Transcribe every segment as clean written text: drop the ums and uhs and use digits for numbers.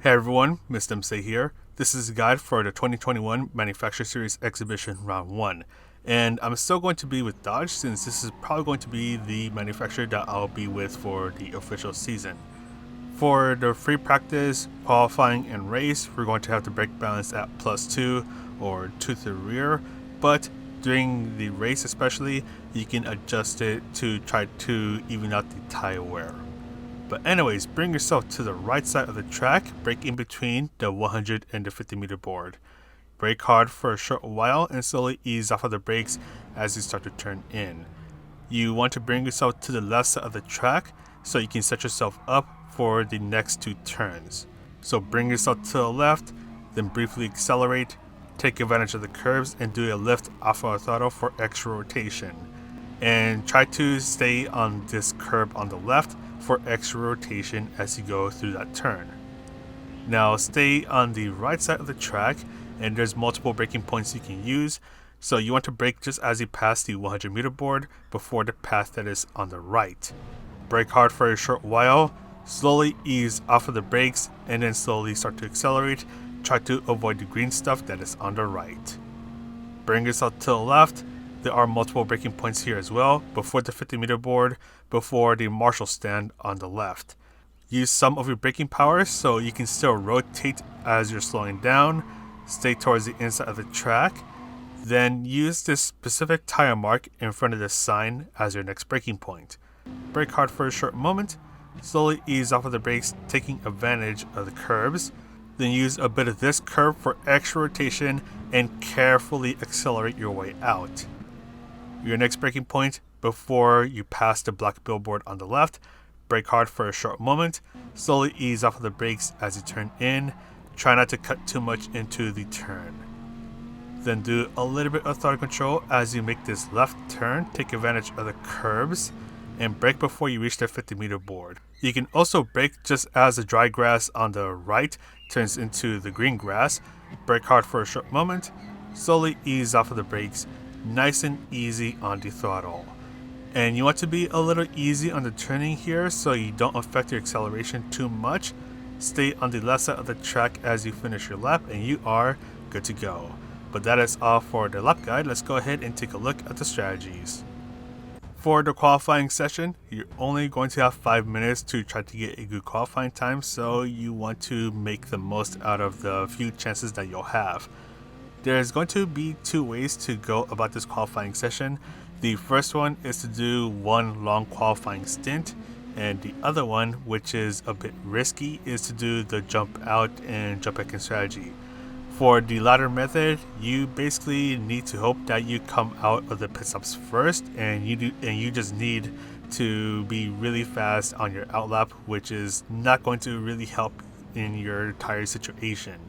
Hey everyone, Mr. MC here. This is a guide for the 2021 Manufacturer Series Exhibition Round 1. And I'm still going to be with Dodge since this is probably going to be the manufacturer that I'll be with for the official season. For the free practice, qualifying, and race, we're going to have the brake balance at +2 or 2 to the rear, but during the race especially, you can adjust it to try to even out the tire wear. But anyways, bring yourself to the right side of the track, brake in between the 100 and the 50 meter board. Brake hard for a short while and slowly ease off of the brakes as you start to turn in. You want to bring yourself to the left side of the track so you can set yourself up for the next two turns. So bring yourself to the left, then briefly accelerate, take advantage of the curves and do a lift off of the throttle for extra rotation. And try to stay on this curb on the left for extra rotation as you go through that turn. Now stay on the right side of the track and there's multiple braking points you can use, so you want to brake just as you pass the 100 meter board before the path that is on the right. Brake hard for a short while, slowly ease off of the brakes and then slowly start to accelerate. Try to avoid the green stuff that is on the right. Bring yourself to the left. There are multiple braking points here as well, before the 50 meter board, before the marshal stand on the left. Use some of your braking power so you can still rotate as you're slowing down. Stay towards the inside of the track. Then use this specific tire mark in front of the sign as your next braking point. Brake hard for a short moment. Slowly ease off of the brakes, taking advantage of the curbs. Then use a bit of this curb for extra rotation and carefully accelerate your way out. Your next braking point before you pass the black billboard on the left, brake hard for a short moment, slowly ease off of the brakes as you turn in, try not to cut too much into the turn. Then do a little bit of throttle control as you make this left turn, take advantage of the curbs, and brake before you reach the 50 meter board. You can also brake just as the dry grass on the right turns into the green grass, brake hard for a short moment, slowly ease off of the brakes, nice and easy on the throttle. And you want to be a little easy on the turning here so you don't affect your acceleration too much. Stay on the left side of the track as you finish your lap and you are good to go. But that is all for the lap guide. Let's go ahead and take a look at the strategies. For the qualifying session, you're only going to have 5 minutes to try to get a good qualifying time, so you want to make the most out of the few chances that you'll have. There's going to be two ways to go about this qualifying session. The first one is to do one long qualifying stint, and the other one, which is a bit risky, is to do the jump out and jump back in strategy. For the latter method, you basically need to hope that you come out of the pit stops first, and you just need to be really fast on your outlap, which is not going to really help in your tire situation.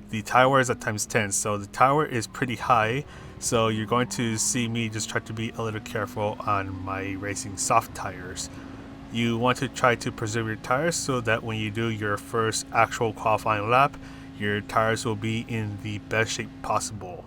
The tire wear is at times 10, so the tire wear is pretty high, so you're going to see me just try to be a little careful on my racing soft tires. You want to try to preserve your tires so that when you do your first actual qualifying lap, your tires will be in the best shape possible.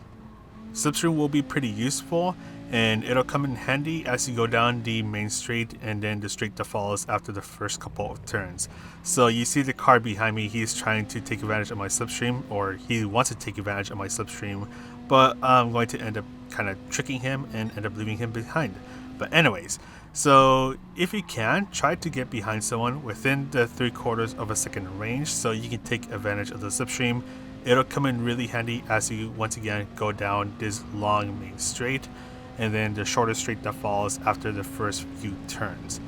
Slipstream will be pretty useful and it'll come in handy as you go down the main straight and then the straight that follows after the first couple of turns. So you see the car behind me, he's trying to take advantage of my slipstream, or he wants to take advantage of my slipstream, but I'm going to end up kind of tricking him and end up leaving him behind. But anyways, so if you can, try to get behind someone within the 3/4 of a second range so you can take advantage of the slipstream. It'll come in really handy as you once again go down this long main straight and then the shorter straight that follows after the first few turns.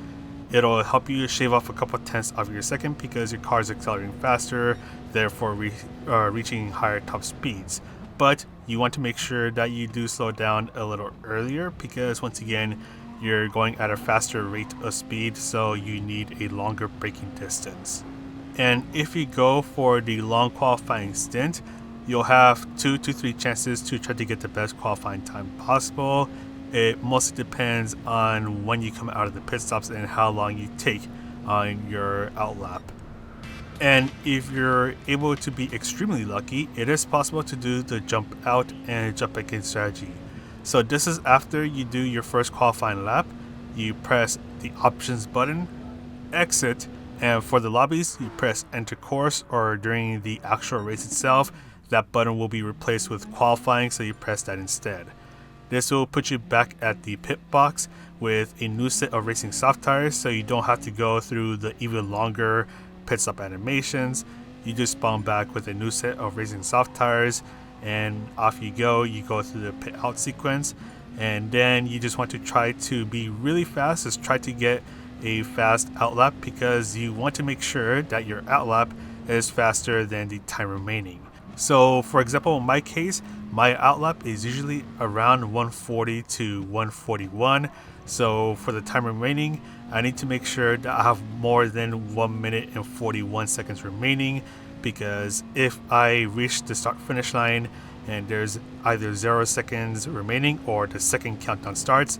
It'll help you shave off a couple tenths of your second because your car is accelerating faster, therefore reaching higher top speeds. But you want to make sure that you do slow down a little earlier because once again, you're going at a faster rate of speed, so you need a longer braking distance. And if you go for the long qualifying stint, you'll have 2 to 3 chances to try to get the best qualifying time possible. It mostly depends on when you come out of the pit stops and how long you take on your outlap. And if you're able to be extremely lucky, it is possible to do the jump out and jump back in strategy. So this is after you do your first qualifying lap, you press the options button, exit, And for the lobbies, you press enter course, or during the actual race itself, that button will be replaced with qualifying, so you press that instead. This will put you back at the pit box with a new set of racing soft tires, so you don't have to go through the even longer pit stop animations. You just spawn back with a new set of racing soft tires, and off you go. You go through the pit out sequence, and then you just want to try to be really fast. Just try to get a fast outlap, because you want to make sure that your outlap is faster than the time remaining. So for example, in my case, my outlap is usually around 140 to 141. So for the time remaining, I need to make sure that I have more than 1 minute and 41 seconds remaining, because if I reach the start finish line and there's either 0 seconds remaining or the second countdown starts,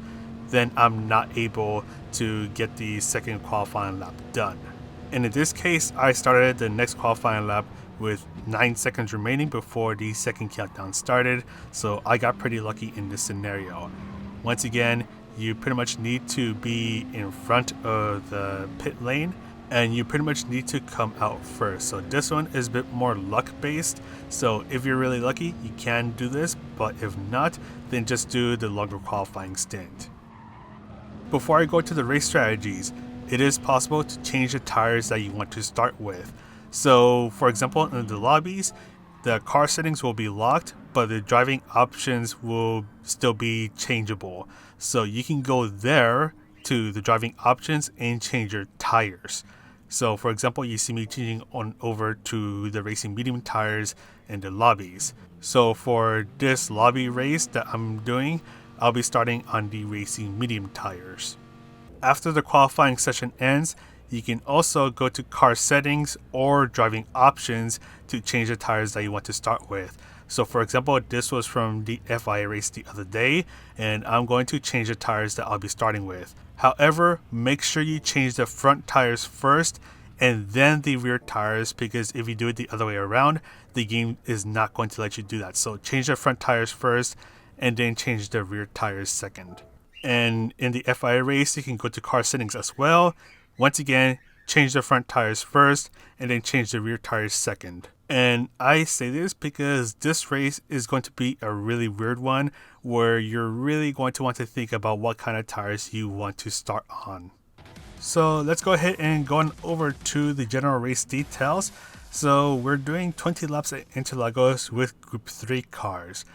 then I'm not able to get the second qualifying lap done. And in this case, I started the next qualifying lap with 9 seconds remaining before the second countdown started, so I got pretty lucky in this scenario. Once again, you pretty much need to be in front of the pit lane, and you pretty much need to come out first. So this one is a bit more luck based, so if you're really lucky, you can do this, but if not, then just do the longer qualifying stint. Before I go to the race strategies, it is possible to change the tires that you want to start with. So for example, in the lobbies, the car settings will be locked, but the driving options will still be changeable. So you can go there to the driving options and change your tires. So for example, you see me changing on over to the racing medium tires in the lobbies. So for this lobby race that I'm doing, I'll be starting on the racing medium tires. After the qualifying session ends, you can also go to car settings or driving options to change the tires that you want to start with. So for example, this was from the FIA race the other day, and I'm going to change the tires that I'll be starting with. However, make sure you change the front tires first and then the rear tires, because if you do it the other way around, the game is not going to let you do that. So change the front tires first and then change the rear tires second. And in the FIA race, you can go to car settings as well. Once again, change the front tires first and then change the rear tires second. And I say this because this race is going to be a really weird one, where you're really going to want to think about what kind of tires you want to start on. So let's go ahead and go on over to the general race details. So we're doing 20 laps at Interlagos with Group 3 cars.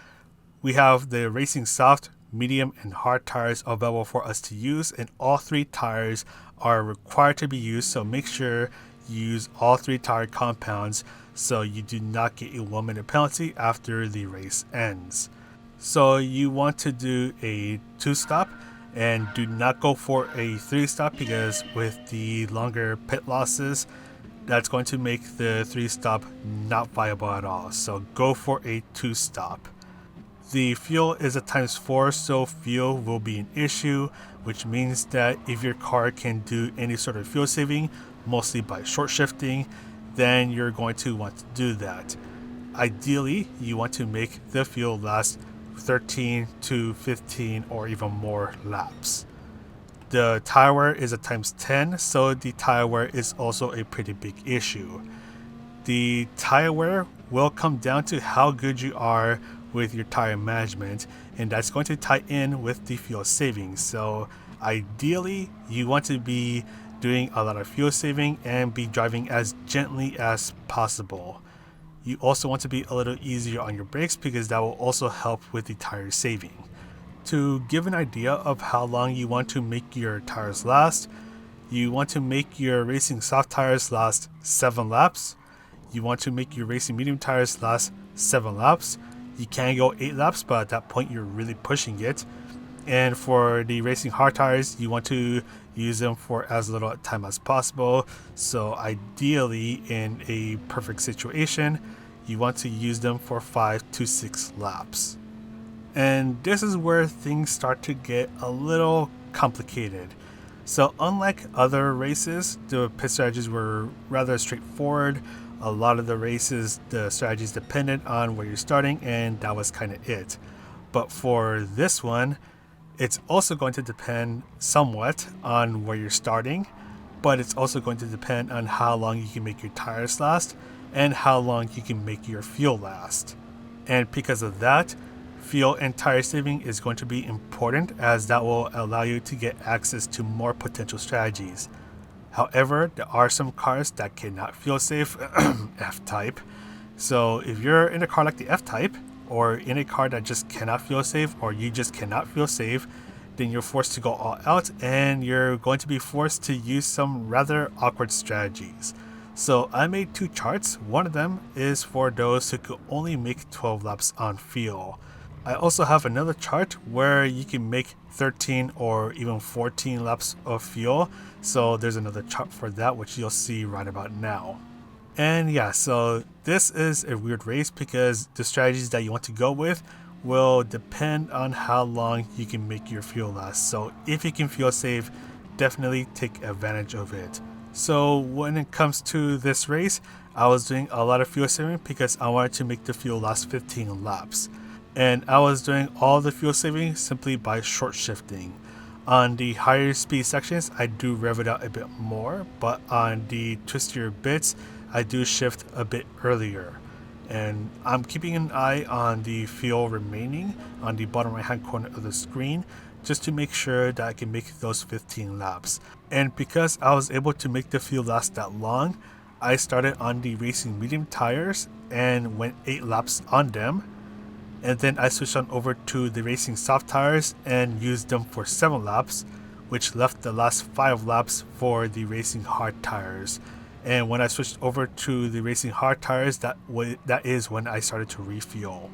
We have the racing soft, medium, and hard tires available for us to use, and all 3 tires are required to be used, so make sure you use all 3 tire compounds so you do not get a 1 minute penalty after the race ends. So you want to do a 2-stop and do not go for a 3-stop, because with the longer pit losses, that's going to make the 3-stop not viable at all. So go for a 2-stop. The fuel is a ×4, so fuel will be an issue, which means that if your car can do any sort of fuel saving, mostly by short shifting, then you're going to want to do that. Ideally, you want to make the fuel last 13 to 15 or even more laps. The tire wear is a ×10, so the tire wear is also a pretty big issue. The tire wear will come down to how good you are with your tire management, and that's going to tie in with the fuel savings. So ideally, you want to be doing a lot of fuel saving and be driving as gently as possible. You also want to be a little easier on your brakes, because that will also help with the tire saving. To give an idea of how long you want to make your tires last, you want to make your racing soft tires last 7 laps. You want to make your racing medium tires last 7 laps. You can go 8 laps, but at that point you're really pushing it. And for the racing hard tires, you want to use them for as little time as possible. So ideally, in a perfect situation, you want to use them for 5 to 6 laps. And this is where things start to get a little complicated. So unlike other races, the pit strategies were rather straightforward. A lot of the races, the strategies depended on where you're starting, and that was kind of it. But for this one, it's also going to depend somewhat on where you're starting. but it's also going to depend on how long you can make your tires last and how long you can make your fuel last. And because of that, fuel and tire saving is going to be important, as that will allow you to get access to more potential strategies. However, there are some cars that cannot fuel save, F-Type. So if you're in a car like the F-Type, or in a car that just cannot fuel save, or you just cannot fuel save, then you're forced to go all out and you're going to be forced to use some rather awkward strategies. So I made two charts. One of them is for those who could only make 12 laps on fuel. I also have another chart where you can make 13 or even 14 laps of fuel. So there's another chart for that, which you'll see right about now. And yeah, so this is a weird race because the strategies that you want to go with will depend on how long you can make your fuel last. So if you can fuel save, definitely take advantage of it. So when it comes to this race, I was doing a lot of fuel saving because I wanted to make the fuel last 15 laps. And I was doing all the fuel saving simply by short shifting. On the higher speed sections, I do rev it out a bit more, but on the twistier bits, I do shift a bit earlier. And I'm keeping an eye on the fuel remaining on the bottom right hand corner of the screen just to make sure that I can make those 15 laps. And because I was able to make the fuel last that long, I started on the racing medium tires and went 8 laps on them. And then I switched on over to the racing soft tires and used them for 7 laps, which left the last 5 laps for the racing hard tires. And when I switched over to the racing hard tires, that is when I started to refuel.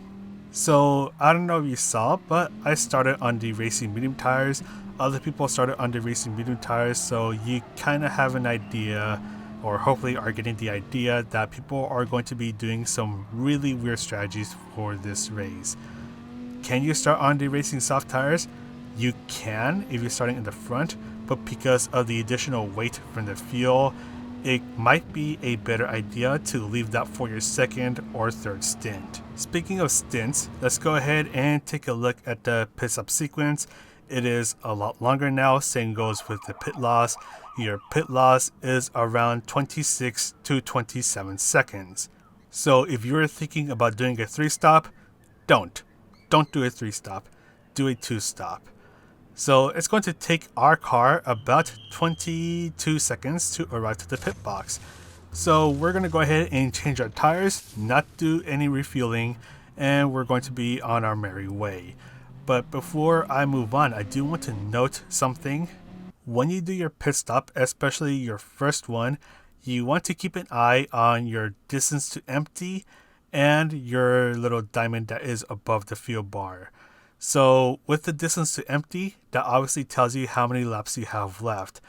So I don't know if you saw, but I started on the racing medium tires. Other people started on the racing medium tires, so you kind of have an idea, or hopefully are getting the idea, that people are going to be doing some really weird strategies for this race. Can you start on the racing soft tires? You can if you're starting in the front, but because of the additional weight from the fuel, it might be a better idea to leave that for your second or third stint. Speaking of stints, let's go ahead and take a look at the pit stop sequence. It is a lot longer now, same goes with the pit loss. Your pit loss is around 26 to 27 seconds. So if you're thinking about doing a 3-stop, don't do a 3-stop, do a 2-stop. So it's going to take our car about 22 seconds to arrive to the pit box. So we're going to go ahead and change our tires, not do any refueling, and we're going to be on our merry way. But before I move on, I do want to note something. When you do your pit stop, especially your first one, you want to keep an eye on your distance to empty and your little diamond that is above the fuel bar. So with the distance to empty, that obviously tells you how many laps you have left.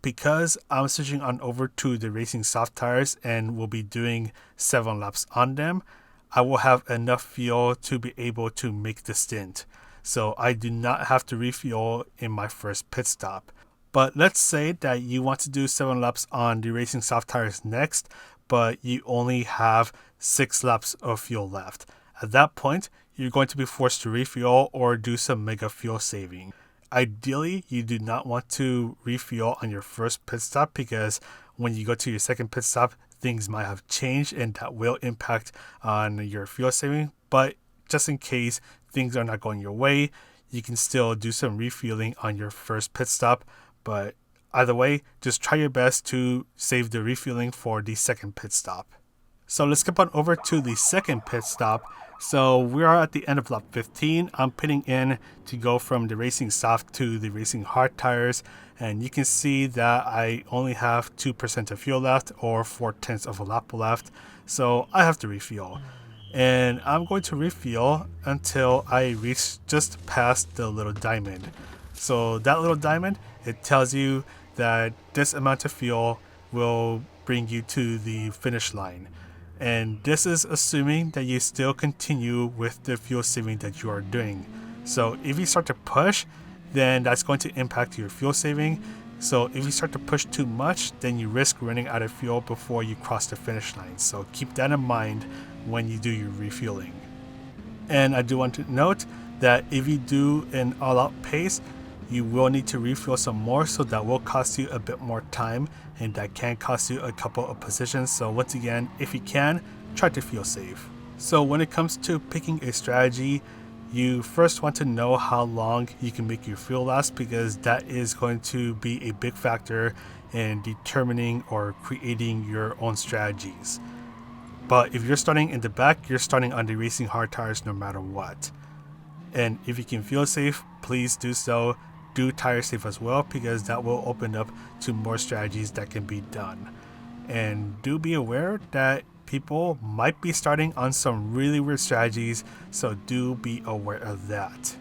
Because I'm switching on over to the racing soft tires and will be doing 7 laps on them, I will have enough fuel to be able to make the stint. So I do not have to refuel in my first pit stop. But let's say that you want to do 7 laps on the racing soft tires next, but you only have 6 laps of fuel left. At that point, you're going to be forced to refuel or do some mega fuel saving. Ideally, you do not want to refuel on your first pit stop because when you go to your second pit stop, things might have changed and that will impact on your fuel saving. But just in case things are not going your way, you can still do some refueling on your first pit stop. But either way, just try your best to save the refueling for the second pit stop. So let's skip on over to the second pit stop. So we are at the end of lap 15. I'm pitting in to go from the racing soft to the racing hard tires. And you can see that I only have 2% of fuel left, or 0.4 of a lap left. So I have to refuel. And I'm going to refuel until I reach just past the little diamond. So that little diamond, it tells you that this amount of fuel will bring you to the finish line. And this is assuming that you still continue with the fuel saving that you are doing. So if you start to push, then that's going to impact your fuel saving. So if you start to push too much, then you risk running out of fuel before you cross the finish line. So keep that in mind when you do your refueling. And I do want to note that if you do an all-out pace, you will need to refuel some more, so that will cost you a bit more time, and that can cost you a couple of positions. So once again, if you can, try to feel safe. So when it comes to picking a strategy, you first want to know how long you can make your fuel last, because that is going to be a big factor in determining or creating your own strategies. But if you're starting in the back, you're starting on the racing hard tires no matter what. And if you can feel safe, please do so. Do tire safe as well, because that will open up to more strategies that can be done. And do be aware that people might be starting on some really weird strategies, so do be aware of that.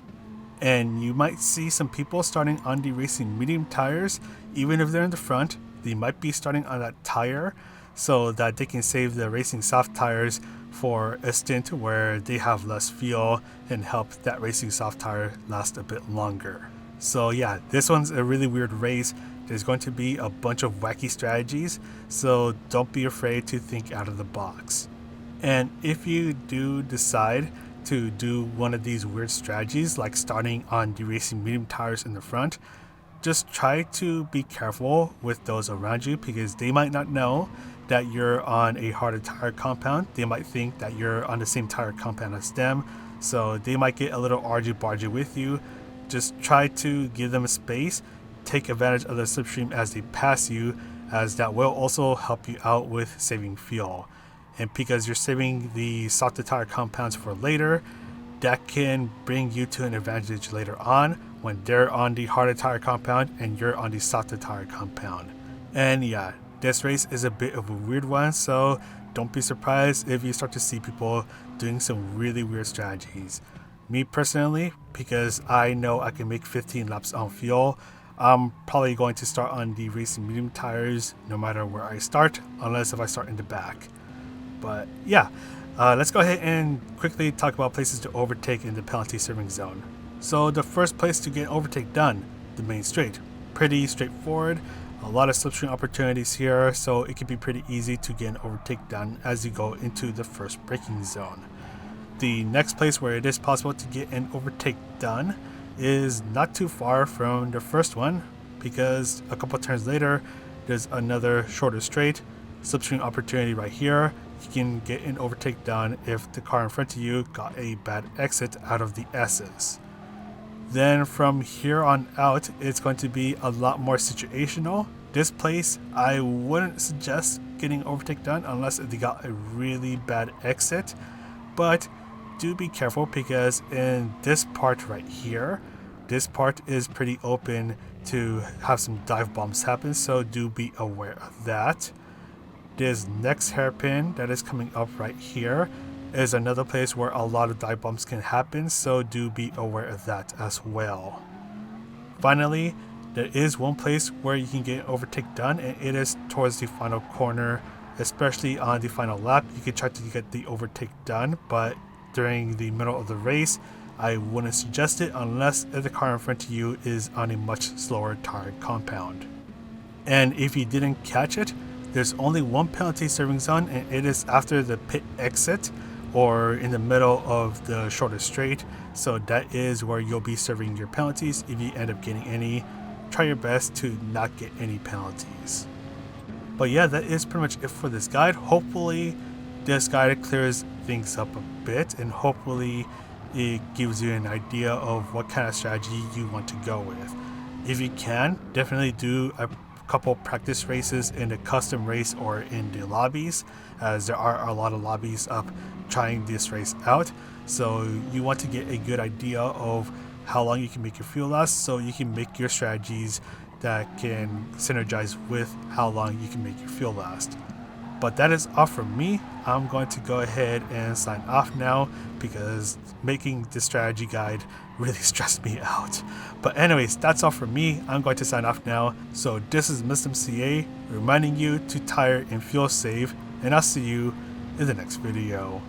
And you might see some people starting on the racing medium tires. Even if they're in the front, they might be starting on that tire so that they can save the racing soft tires for a stint where they have less fuel and help that racing soft tire last a bit longer. So yeah, this one's a really weird race. There's going to be a bunch of wacky strategies, so don't be afraid to think out of the box. And if you do decide to do one of these weird strategies, like starting on the racing medium tires in the front, just try to be careful with those around you, because they might not know that you're on a harder tire compound. They might think that you're on the same tire compound as them, so they might get a little argy-bargy with you. Just try to give them space. Take advantage of the slipstream as they pass you, as that will also help you out with saving fuel. And because you're saving the softer tire compounds for later, that can bring you to an advantage later on when they're on the harder tire compound and you're on the softer tire compound. And yeah, this race is a bit of a weird one, so don't be surprised if you start to see people doing some really weird strategies. Me personally, because I know I can make 15 laps on fuel, I'm probably going to start on the racing medium tires no matter where I start, unless if I start in the back. But yeah, let's go ahead and quickly talk about places to overtake in the penalty serving zone. So the first place to get overtake done, the main straight. Pretty straightforward, a lot of slipstream opportunities here, so it can be pretty easy to get an overtake done as you go into the first braking zone. The next place where it is possible to get an overtake done is not too far from the first one, because a couple turns later there's another shorter straight, slipstream opportunity right here. You can get an overtake done if the car in front of you got a bad exit out of the S's. Then from here on out, it's going to be a lot more situational. This place, I wouldn't suggest getting overtake done unless they got a really bad exit, but do be careful, because in this part right here, this part is pretty open to have some dive bombs happen, so do be aware of that. This next hairpin that is coming up right here is another place where a lot of dive bombs can happen, so do be aware of that as well. Finally, there is one place where you can get an overtake done, and it is towards the final corner, especially on the final lap. You can try to get the overtake done, but during the middle of the race, I wouldn't suggest it unless the car in front of you is on a much slower tire compound. And if you didn't catch it, there's only one penalty serving zone, and it is after the pit exit or in the middle of the shorter straight, so that is where you'll be serving your penalties. If you end up getting any, try your best to not get any penalties. But yeah, that is pretty much it for this guide. Hopefully this guide clears things up a bit, and hopefully it gives you an idea of what kind of strategy you want to go with. If you can, definitely do a couple practice races in the custom race or in the lobbies, as there are a lot of lobbies up trying this race out, so you want to get a good idea of how long you can make your fuel last, so you can make your strategies that can synergize with how long you can make your fuel last. But that is all from me. I'm going to go ahead and sign off now, because making this strategy guide really stressed me out. But anyways, that's all from me. I'm going to sign off now. So this is Mr. CA reminding you to tire and fuel save, and I'll see you in the next video.